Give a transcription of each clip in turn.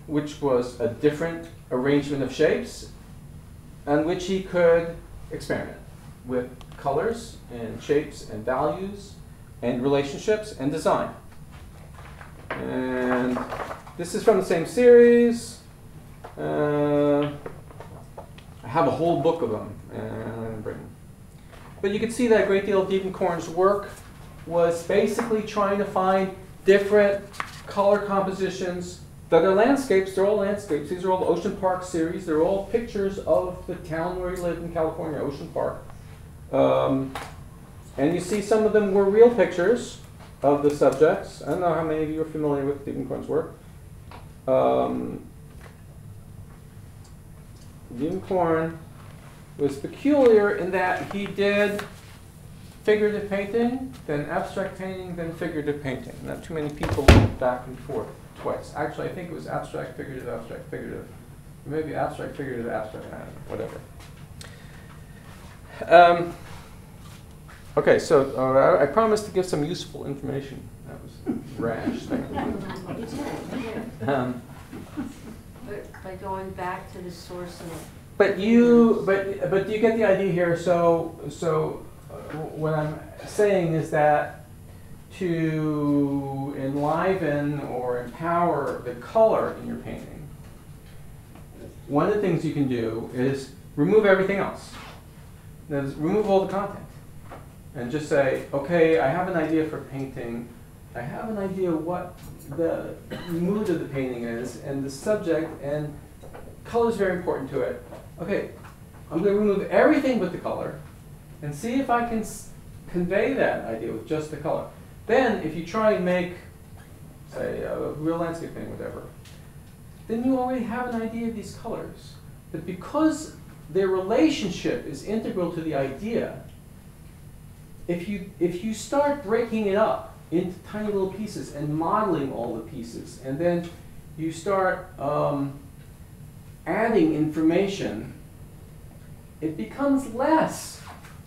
which was a different arrangement of shapes, on which he could experiment with colors and shapes and values and relationships and design. And this is from the same series. I have a whole book of them. But you can see that a great deal of Diebenkorn's work was basically trying to find different color compositions that are landscapes. They're all landscapes. These are all the Ocean Park series. They're all pictures of the town where he lived in California, Ocean Park. And you see some of them were real pictures of the subjects. I don't know how many of you are familiar with Diebenkorn's work. Diebenkorn was peculiar in that he did figurative painting, then abstract painting, then figurative painting. Not too many people went back and forth twice. Actually, I think it was abstract, figurative, abstract, figurative. Maybe abstract, figurative, abstract, I don't know, whatever. Okay, so I promised to give some useful information. That was a rash thing. By going back to the source of. But do you get the idea here? So what I'm saying is that to enliven or empower the color in your painting, one of the things you can do is remove everything else. That is, remove all the content. And just say, okay, I have an idea for painting. I have an idea what the mood of the painting is, and the subject, and color is very important to it. Okay, I'm going to remove everything but the color, and see if I can convey that idea with just the color. Then, if you try and make, say, a real landscape painting, whatever, then you already have an idea of these colors. But because their relationship is integral to the idea, if you start breaking it up into tiny little pieces and modeling all the pieces, and then you start adding information, it becomes less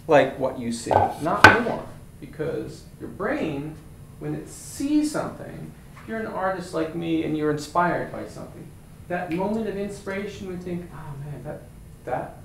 like what you see, not more. Because your brain, when it sees something, if you're an artist like me and you're inspired by something, that moment of inspiration would think, oh man, that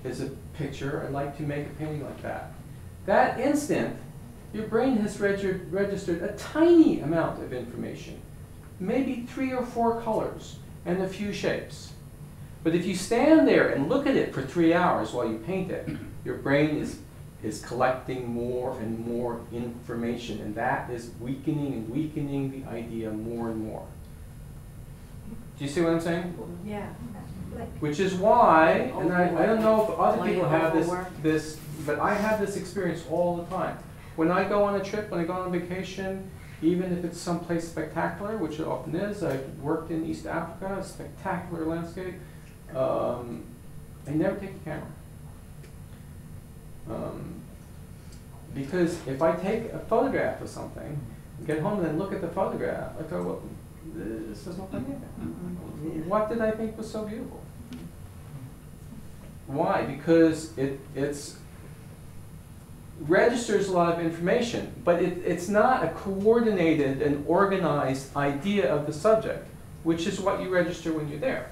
is a picture, I'd like to make a painting like that. That instant, your brain has registered a tiny amount of information, maybe 3 or 4 colors and a few shapes. But if you stand there and look at it for 3 hours while you paint it, your brain is collecting more and more information, and that is weakening and weakening the idea more and more. Do you see what I'm saying? Yeah. Which is why, and I don't know if other people have this, but I have this experience all the time. When I go on a trip, when I go on vacation, even if it's someplace spectacular, which it often is, I've worked in East Africa, a spectacular landscape, I never take the camera. Because if I take a photograph of something, get home and then look at the photograph, I go, well, this doesn't look like anything. What did I think was so beautiful? Why? Because it's registers a lot of information, but it's not a coordinated and organized idea of the subject, which is what you register when you're there.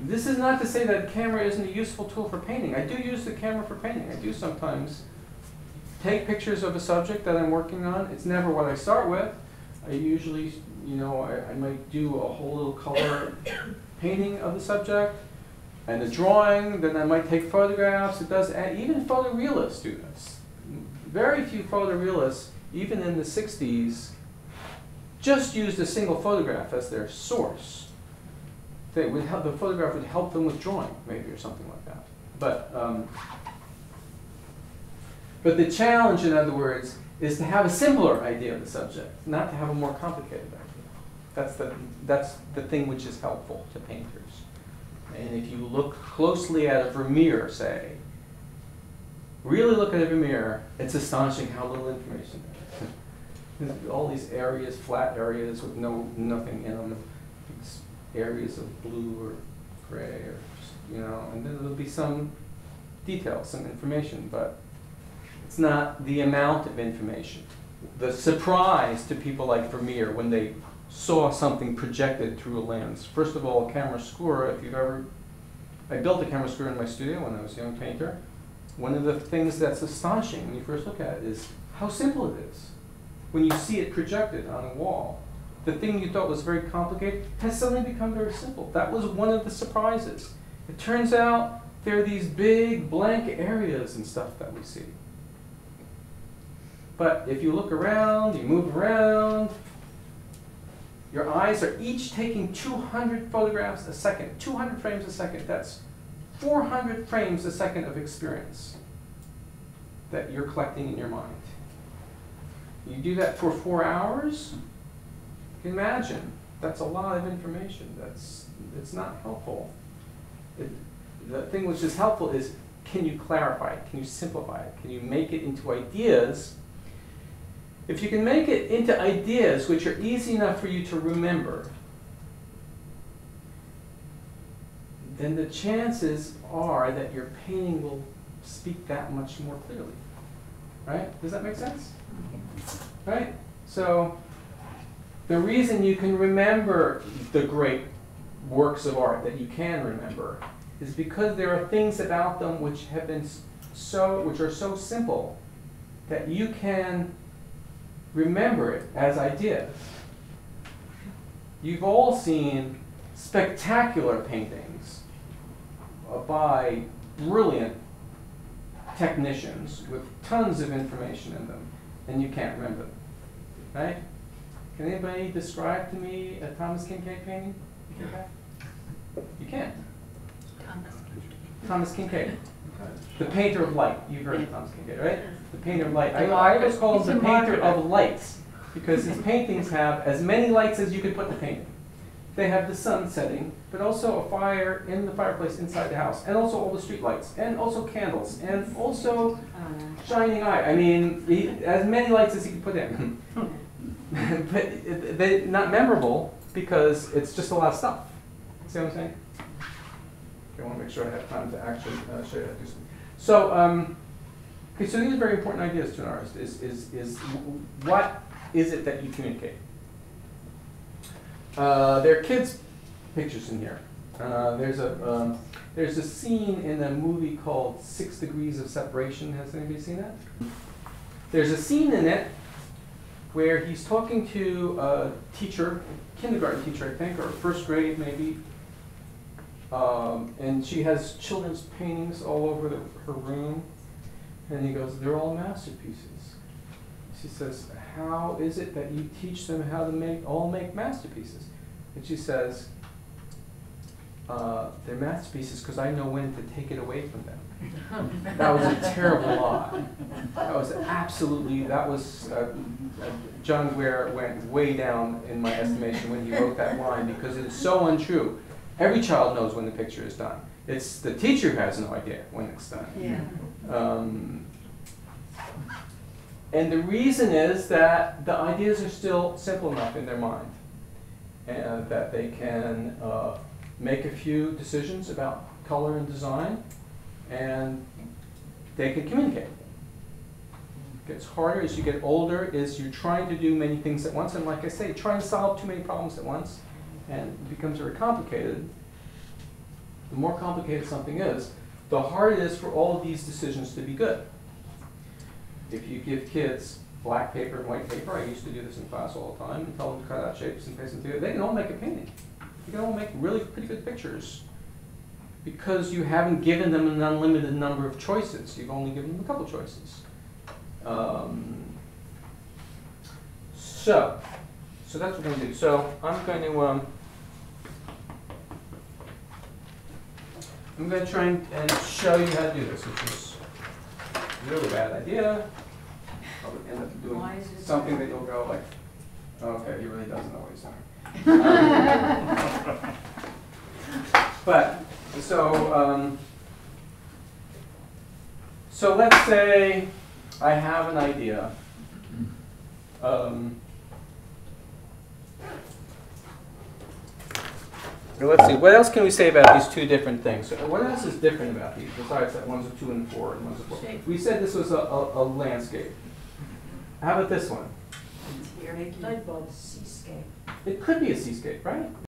This is not to say that a camera isn't a useful tool for painting. I do use the camera for painting. I do sometimes take pictures of a subject that I'm working on. It's never what I start with. I usually, I might do a whole little color painting of the subject and a drawing. Then I might take photographs. It does, even photorealists do this. Very few photorealists, even in the 60s, just used a single photograph as their source. The photograph would help them with drawing, maybe, or something like that. But the challenge, in other words, is to have a simpler idea of the subject, not to have a more complicated idea. That's the thing which is helpful to painters. And if you look closely at a Vermeer, say, really look at a Vermeer, it's astonishing how little information there is. All these areas, flat areas with nothing in them. Areas of blue or gray, or just, and then there'll be some details, some information, but it's not the amount of information. The surprise to people like Vermeer when they saw something projected through a lens. First of all, a camera score, if you've ever, I built a camera score in my studio when I was a young painter. One of the things that's astonishing when you first look at it is how simple it is. When you see it projected on a wall, the thing you thought was very complicated has suddenly become very simple. That was one of the surprises. It turns out there are these big blank areas and stuff that we see. But if you look around, you move around, your eyes are each taking 200 photographs a second, 200 frames a second. That's 400 frames a second of experience that you're collecting in your mind. You do that for 4 hours, you can imagine, that's a lot of information. It's not helpful. The thing which is helpful is, can you clarify it? Can you simplify it? Can you make it into ideas? If you can make it into ideas which are easy enough for you to remember, then the chances are that your painting will speak that much more clearly. Right? Does that make sense? Right? So the reason you can remember the great works of art that you can remember is because there are things about them which have been which are so simple that you can remember it as ideas. You've all seen spectacular paintings by brilliant technicians with tons of information in them, and you can't remember them, right? Can anybody describe to me a Thomas Kincaid painting? You can't. Thomas Kincaid, the painter of light. You've heard of Thomas Kincaid, right? The painter of light. I always call him the painter of lights because his paintings have as many lights as you could put in a painting. They have the sun setting, but also a fire in the fireplace inside the house, and also all the street lights, and also candles, and also shining eye. I mean, as many lights as he could put in. But they're not memorable because it's just a lot of stuff. See what I'm saying? Okay, I want to make sure I have time to actually show you how to do something. So, okay, so these are very important ideas to an artist. Is what is it that you communicate? There are kids' pictures in here. There's a scene in a movie called 6 Degrees of Separation. Has anybody seen that? There's a scene in it where he's talking to a teacher, kindergarten teacher, I think, or first grade maybe. And she has children's paintings all over her room. And he goes, they're all masterpieces. She says, how is it that you teach them how to make masterpieces? And she says, they're masterpieces because I know when to take it away from them. That was a terrible lie. John Guare went way down in my estimation when he wrote that line because it's so untrue. Every child knows when the picture is done. It's the teacher who has no idea when it's done. Yeah. And the reason is that the ideas are still simple enough in their mind and that they can make a few decisions about color and design, and they can communicate. It gets harder as you get older, is you're trying to do many things at once, and like I say, trying to solve too many problems at once, and it becomes very complicated. The more complicated something is, the harder it is for all of these decisions to be good. If you give kids black paper and white paper, I used to do this in class all the time, and tell them to cut out shapes and paste them together, they can all make a painting. They can all make really pretty good pictures because you haven't given them an unlimited number of choices. You've only given them a couple choices. So that's what we're going to do. So I'm going to try and show you how to do this, which is a really bad idea. Probably end up doing something that you'll go like, oh, okay, he really doesn't know what he's doing. But so let's say I have an idea. Let's see, what else can we say about these two different things? So what else is different about these besides that one's a 2 and 4 and one's a 4? We said this was a landscape. How about this one? you're making. Light bulb, seascape. It could be a seascape, right?